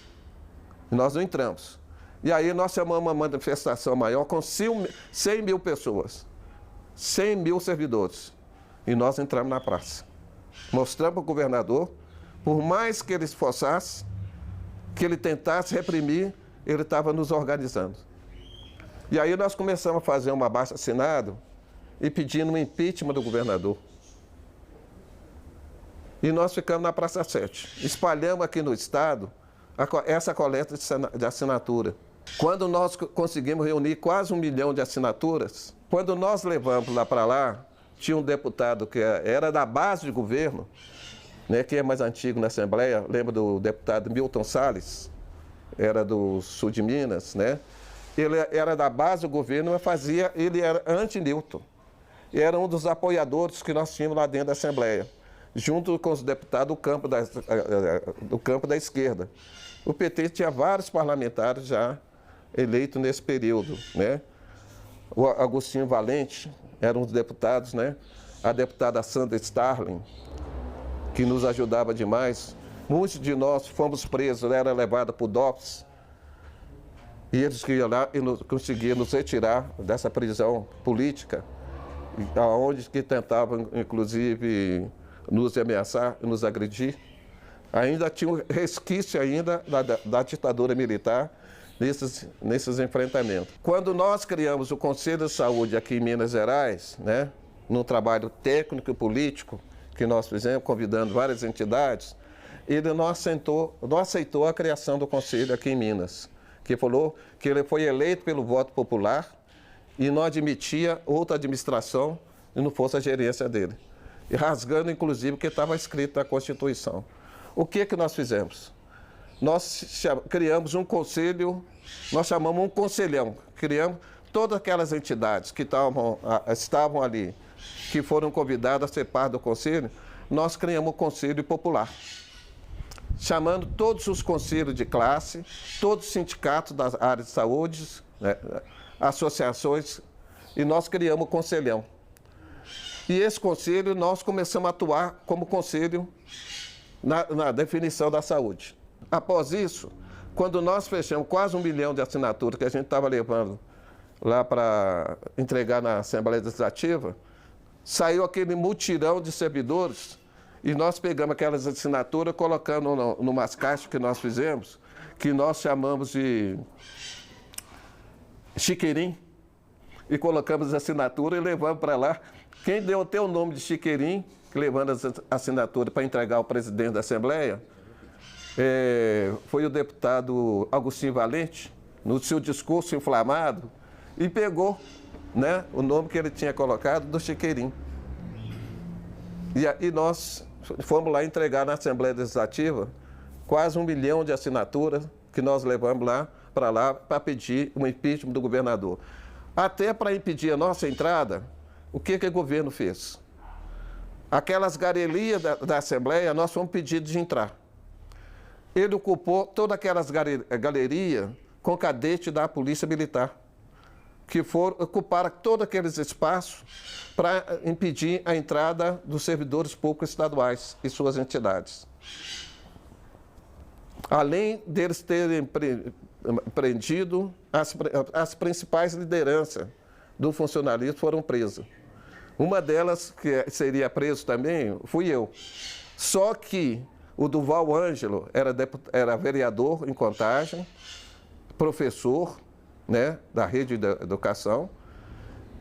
E nós não entramos. E aí nós chamamos uma manifestação maior com 100 mil pessoas, 100 mil servidores. E nós entramos na praça. Mostramos para o governador, por mais que ele esforçasse, que ele tentasse reprimir, ele estava nos organizando. E aí nós começamos a fazer um abaixo-assinado e pedindo um impeachment do governador. E nós ficamos na Praça 7. Espalhamos aqui no estado essa coleta de assinatura. Quando nós conseguimos reunir quase 1 milhão de assinaturas, quando nós levamos lá para lá, tinha um deputado que era da base de governo, né, que é mais antigo na Assembleia, lembra do deputado Milton Salles, era do sul de Minas, né? Ele era da base do governo, mas ele era anti-Newton. Era um dos apoiadores que nós tínhamos lá dentro da Assembleia, junto com os deputados do campo da esquerda. O PT tinha vários parlamentares já eleitos nesse período, né? O Agostinho Valente era um dos deputados, né? A deputada Sandra Starling, que nos ajudava demais. Muitos de nós fomos presos, era levado para o DOPS, e eles iam lá e conseguiam nos retirar dessa prisão política, onde que tentavam, inclusive, nos ameaçar e nos agredir. Ainda tinha um resquício ainda da ditadura militar nesses enfrentamentos. Quando nós criamos o Conselho de Saúde aqui em Minas Gerais, né, num trabalho técnico e político que nós fizemos, convidando várias entidades, ele não aceitou a criação do Conselho aqui em Minas, que falou que ele foi eleito pelo voto popular e não admitia outra administração e não fosse a gerência dele. E rasgando, inclusive, o que estava escrito na Constituição. O que nós fizemos? Nós criamos um conselho, nós chamamos um conselhão, criamos todas aquelas entidades que estavam ali, que foram convidadas a ser parte do conselho, nós criamos um conselho popular, chamando todos os conselhos de classe, todos os sindicatos das áreas de saúde, né, associações, e nós criamos o conselhão. E esse conselho, nós começamos a atuar como conselho na definição da saúde. Após isso, quando nós fechamos quase 1 milhão de assinaturas que a gente estava levando lá para entregar na Assembleia Legislativa, saiu aquele mutirão de servidores e nós pegamos aquelas assinaturas, colocando numas caixas que nós fizemos, que nós chamamos de chiqueirim, e colocamos a assinatura e levamos para lá. Quem deu até o nome de chiqueirim, levando as assinaturas para entregar ao presidente da Assembleia, foi o deputado Agostinho Valente, no seu discurso inflamado, e pegou, né, o nome que ele tinha colocado do chiqueirim. E nós fomos lá entregar na Assembleia Legislativa quase 1 milhão de assinaturas que nós levamos lá para pedir um impeachment do governador. Até para impedir a nossa entrada, o que o governo fez? Aquelas galerias da Assembleia, nós fomos pedidos de entrar. Ele ocupou todas aquelas galerias com cadete da Polícia Militar, que ocuparam todos aqueles espaços para impedir a entrada dos servidores públicos estaduais e suas entidades. Além deles terem prendido, as principais lideranças do funcionalismo foram presas. Uma delas, que seria preso também, fui eu. Só que o Duval Ângelo era vereador em Contagem, professor, né, da rede de educação.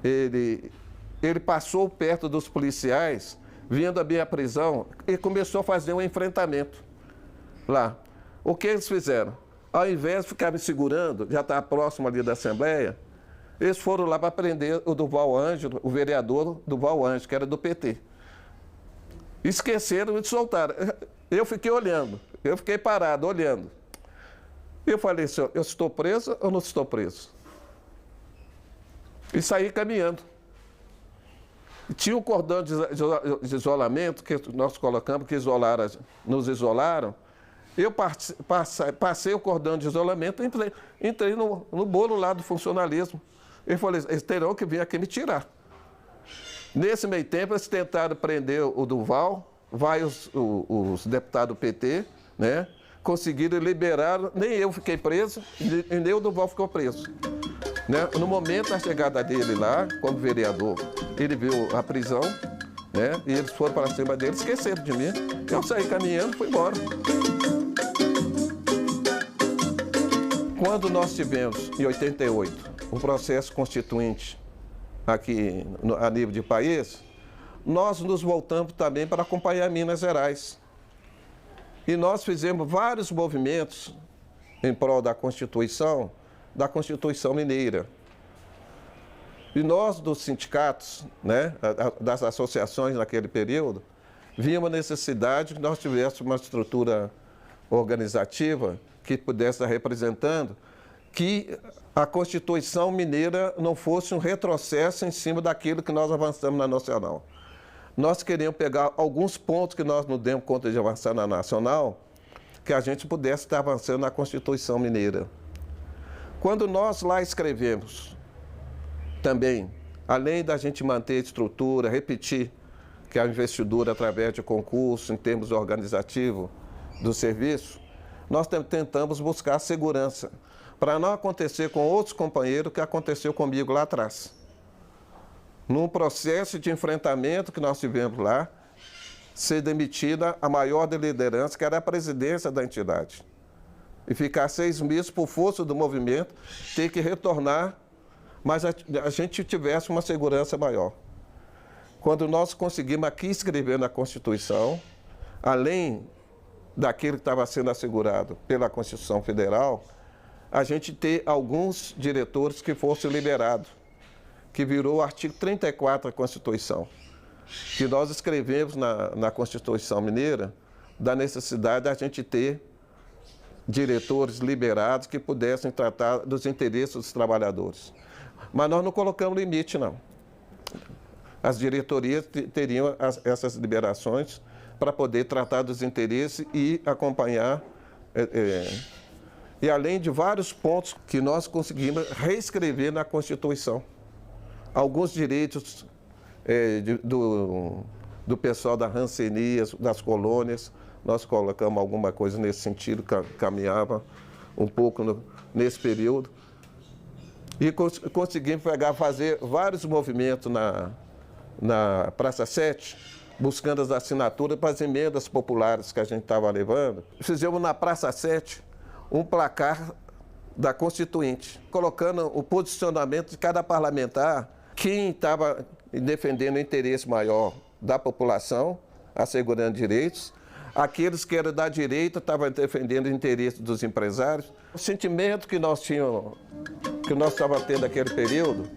Ele passou perto dos policiais, vendo a minha prisão, e começou a fazer um enfrentamento lá. O que eles fizeram? Ao invés de ficar me segurando, já estava próximo ali da Assembleia, eles foram lá para prender o Duval Ângelo, o vereador Duval Ângelo, que era do PT. Esqueceram e soltaram. Eu fiquei olhando, eu fiquei parado, olhando. Eu falei, senhor, eu estou preso ou não estou preso? E saí caminhando. Tinha um cordão de isolamento que nós colocamos, que nos isolaram. Eu passei o cordão de isolamento e entrei no bolo lá do funcionalismo. Eu falei, eles terão que vir aqui me tirar. Nesse meio tempo, eles tentaram prender o Duval, vai os deputados do PT, né? conseguiram liberar, nem eu fiquei preso, e nem o Durval ficou preso. Né? No momento da chegada dele lá, como vereador, ele viu a prisão, né? E eles foram para cima dele, esqueceram de mim. Eu saí caminhando e fui embora. Quando nós tivemos, em 88, um processo constituinte aqui a nível de país, nós nos voltamos também para acompanhar Minas Gerais. E nós fizemos vários movimentos em prol da Constituição Mineira. E nós, dos sindicatos, né, das associações naquele período, vimos a necessidade que nós tivéssemos uma estrutura organizativa que pudesse estar representando que a Constituição Mineira não fosse um retrocesso em cima daquilo que nós avançamos na Nacional. Nós queríamos pegar alguns pontos que nós não demos conta de avançar na Nacional, que a gente pudesse estar avançando na Constituição Mineira. Quando nós lá escrevemos, também, além da gente manter a estrutura, repetir que a investidura através de concurso, em termos organizativos do serviço, nós tentamos buscar segurança, para não acontecer com outros companheiros o que aconteceu comigo lá atrás. Num processo de enfrentamento que nós tivemos lá, ser demitida a maior da liderança, que era a presidência da entidade. E ficar 6 meses por força do movimento, ter que retornar, mas a gente tivesse uma segurança maior. Quando nós conseguimos aqui escrever na Constituição, além daquilo que estava sendo assegurado pela Constituição Federal, a gente ter alguns diretores que fossem liberados, que virou o artigo 34 da Constituição, que nós escrevemos na Constituição Mineira, da necessidade de a gente ter diretores liberados que pudessem tratar dos interesses dos trabalhadores. Mas nós não colocamos limite, não. As diretorias teriam essas liberações para poder tratar dos interesses e acompanhar, e além de vários pontos que nós conseguimos reescrever na Constituição. Alguns direitos do pessoal da rancenia, das colônias, nós colocamos alguma coisa nesse sentido, caminhava um pouco nesse período. E conseguimos fazer vários movimentos na Praça 7, buscando as assinaturas para as emendas populares que a gente estava levando. Fizemos na Praça 7 um placar da Constituinte, colocando o posicionamento de cada parlamentar, quem estava defendendo o interesse maior da população, assegurando direitos, aqueles que eram da direita estavam defendendo o interesse dos empresários. O sentimento que nós tínhamos, que nós estávamos tendo naquele período,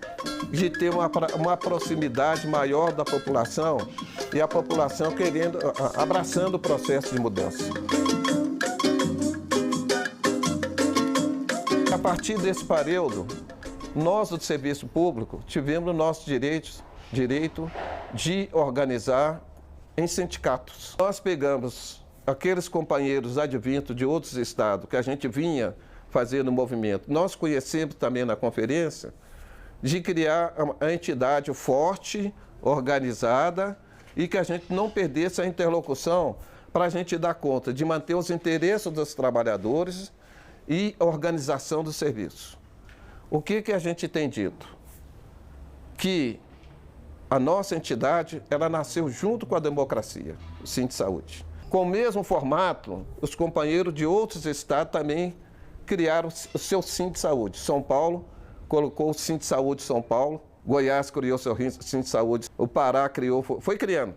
de ter uma proximidade maior da população e a população abraçando o processo de mudança. A partir desse período, nós do Serviço Público tivemos o nosso direito de organizar em sindicatos. Nós pegamos aqueles companheiros advindos de outros estados que a gente vinha fazendo movimento. Nós conhecemos também na conferência de criar a entidade forte, organizada e que a gente não perdesse a interlocução para a gente dar conta de manter os interesses dos trabalhadores e a organização do serviço. O que a gente tem dito? Que a nossa entidade, ela nasceu junto com a democracia, o Sindsaúde. Com o mesmo formato, os companheiros de outros estados também criaram o seu Sindsaúde. São Paulo colocou o Sindsaúde São Paulo, Goiás criou o seu Sindsaúde, o Pará criou, foi criando.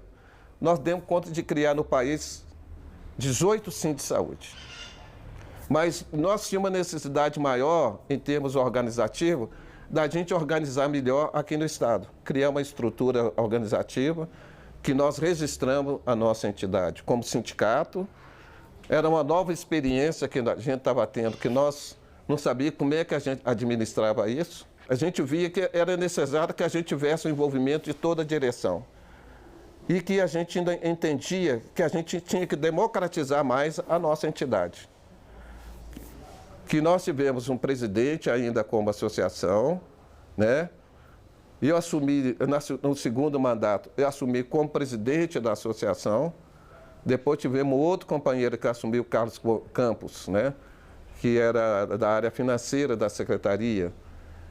Nós demos conta de criar no país 18 Sindsaúde. Mas nós tínhamos uma necessidade maior, em termos organizativos, da gente organizar melhor aqui no Estado. Criar uma estrutura organizativa que nós registramos a nossa entidade como sindicato. Era uma nova experiência que a gente estava tendo, que nós não sabíamos como é que a gente administrava isso. A gente via que era necessário que a gente tivesse o envolvimento de toda a direção. E que a gente ainda entendia que a gente tinha que democratizar mais a nossa entidade. Que nós tivemos um presidente ainda como associação, né? E eu assumi, no segundo mandato, eu assumi como presidente da associação, Depois tivemos outro companheiro que assumiu, Carlos Campos, né? Que era da área financeira da secretaria,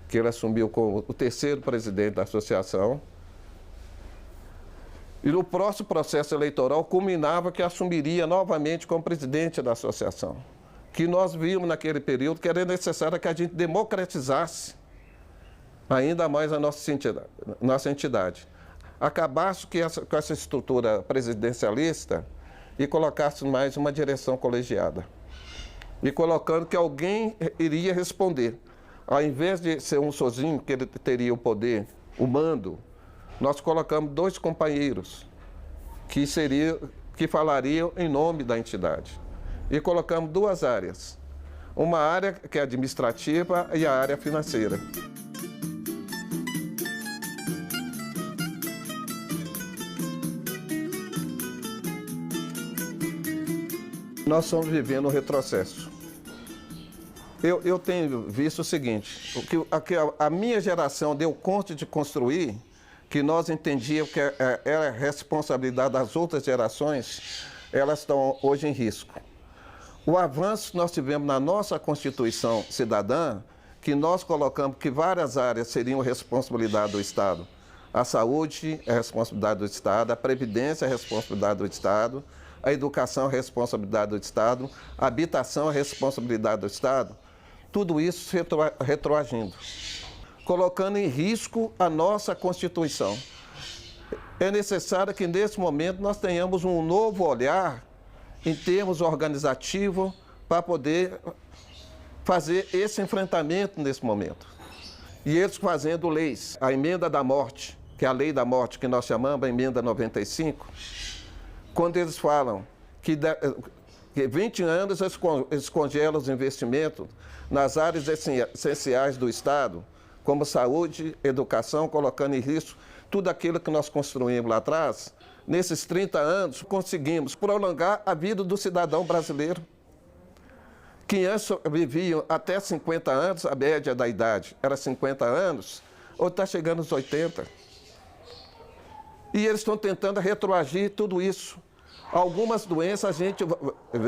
que ele assumiu como o terceiro presidente da associação. E no próximo processo eleitoral culminava que assumiria novamente como presidente da associação. Que nós vimos naquele período que era necessário que a gente democratizasse ainda mais a nossa entidade. Acabasse com essa estrutura presidencialista e colocasse mais uma direção colegiada. E colocando que alguém iria responder. Ao invés de ser um sozinho, que ele teria o poder, o mando, nós colocamos dois companheiros que falariam em nome da entidade. E colocamos duas áreas. Uma área que é administrativa e a área financeira. Nós estamos vivendo um retrocesso. Eu tenho visto o seguinte, a minha geração deu conta de construir, que nós entendíamos que era responsabilidade das outras gerações, elas estão hoje em risco. O avanço que nós tivemos na nossa Constituição Cidadã, que nós colocamos que várias áreas seriam responsabilidade do Estado. A saúde é responsabilidade do Estado, a previdência é responsabilidade do Estado, a educação é responsabilidade do Estado, a habitação é responsabilidade do Estado. Tudo isso retroagindo, colocando em risco a nossa Constituição. É necessário que, nesse momento, nós tenhamos um novo olhar em termos organizativos para poder fazer esse enfrentamento nesse momento. E eles fazendo leis, a emenda da morte, que é a lei da morte que nós chamamos, a emenda 95, quando eles falam que 20 anos eles congelam os investimentos nas áreas essenciais do Estado, como saúde, educação, colocando em risco tudo aquilo que nós construímos lá atrás. Nesses 30 anos, conseguimos prolongar a vida do cidadão brasileiro, que antes viviam até 50 anos, a média da idade era 50 anos, hoje está chegando aos 80. E eles estão tentando retroagir tudo isso. Algumas doenças a gente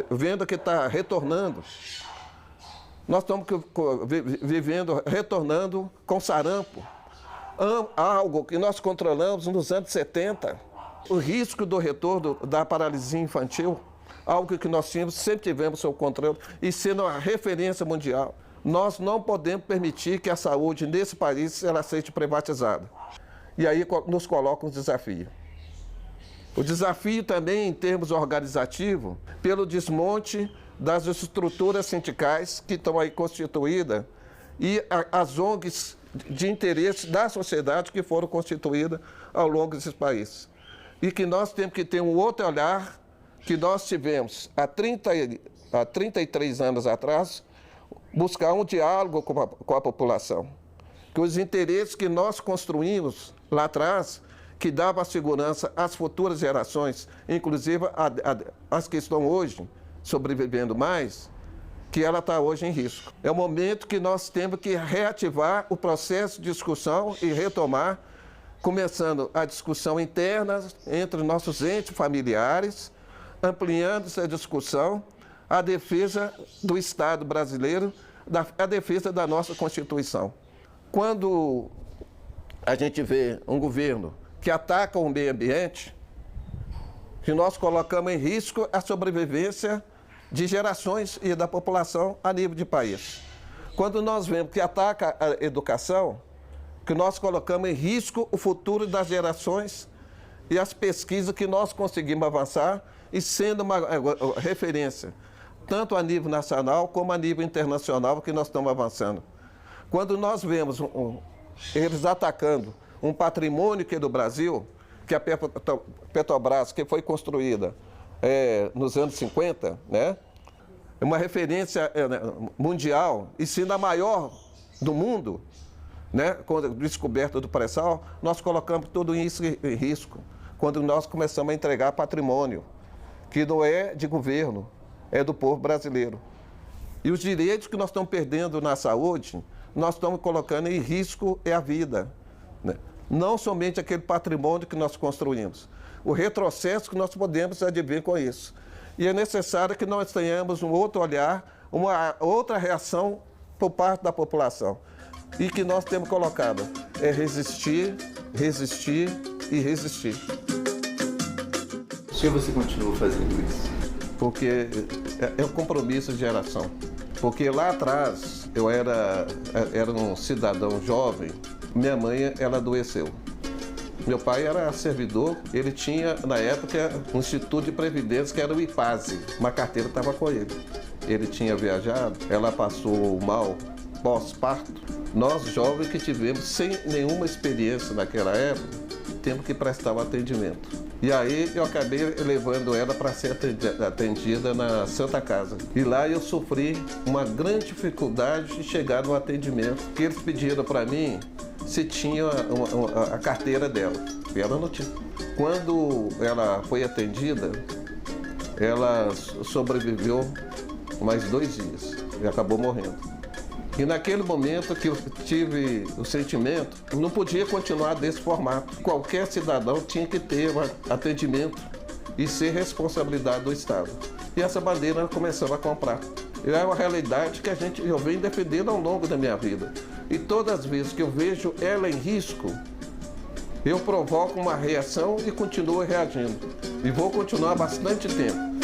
vendo que está retornando. Nós estamos retornando com sarampo, algo que nós controlamos nos anos 70. O risco do retorno da paralisia infantil, algo que nós sempre tivemos sob controle e sendo uma referência mundial. Nós não podemos permitir que a saúde nesse país ela seja privatizada. E aí nos coloca um desafio. O desafio também em termos organizativos, pelo desmonte das estruturas sindicais que estão aí constituídas e as ONGs de interesse da sociedade que foram constituídas ao longo desses países. E que nós temos que ter um outro olhar que nós tivemos há 33 anos atrás, buscar um diálogo com a população. Que os interesses que nós construímos lá atrás, que davam segurança às futuras gerações, inclusive as que estão hoje sobrevivendo mais, que ela está hoje em risco. É o momento que nós temos que reativar o processo de discussão e retomar, começando a discussão interna entre nossos entes familiares, ampliando essa discussão, a defesa do Estado brasileiro, a defesa da nossa Constituição. Quando a gente vê um governo que ataca o meio ambiente, que nós colocamos em risco a sobrevivência de gerações e da população a nível de país. Quando nós vemos que ataca a educação, que nós colocamos em risco o futuro das gerações e as pesquisas que nós conseguimos avançar e sendo uma referência, tanto a nível nacional como a nível internacional que nós estamos avançando. Quando nós vemos eles atacando um patrimônio que é do Brasil, que é a Petrobras, que foi construída nos anos 50, né? É uma referência mundial e sendo a maior do mundo, né? Com a descoberta do pré-sal, nós colocamos tudo isso em risco, quando nós começamos a entregar patrimônio, que não é de governo, é do povo brasileiro. E os direitos que nós estamos perdendo na saúde, nós estamos colocando em risco a vida, né? não somente aquele patrimônio que nós construímos, o retrocesso que nós podemos advir com isso. E é necessário que nós tenhamos um outro olhar, uma outra reação por parte da população. E que nós temos colocado é resistir, resistir e resistir. Por que você continua fazendo isso? Porque é um compromisso de geração. Porque lá atrás eu era um cidadão jovem, minha mãe ela adoeceu. Meu pai era servidor, ele tinha na época um Instituto de Previdência que era o IPASE, uma carteira estava com ele. Ele tinha viajado, ela passou mal pós-parto. Nós jovens que tivemos sem nenhuma experiência naquela época, temos que prestar o atendimento. E aí eu acabei levando ela para ser atendida na Santa Casa. E lá eu sofri uma grande dificuldade de chegar no atendimento, que eles pediram para mim se tinha a carteira dela. E ela não tinha. Quando ela foi atendida, ela sobreviveu mais 2 dias e acabou morrendo. E naquele momento que eu tive o sentimento, não podia continuar desse formato. Qualquer cidadão tinha que ter um atendimento e ser responsabilidade do Estado. E essa bandeira começou a comprar. É uma realidade que eu venho defendendo ao longo da minha vida. E todas as vezes que eu vejo ela em risco, eu provoco uma reação e continuo reagindo. E vou continuar bastante tempo.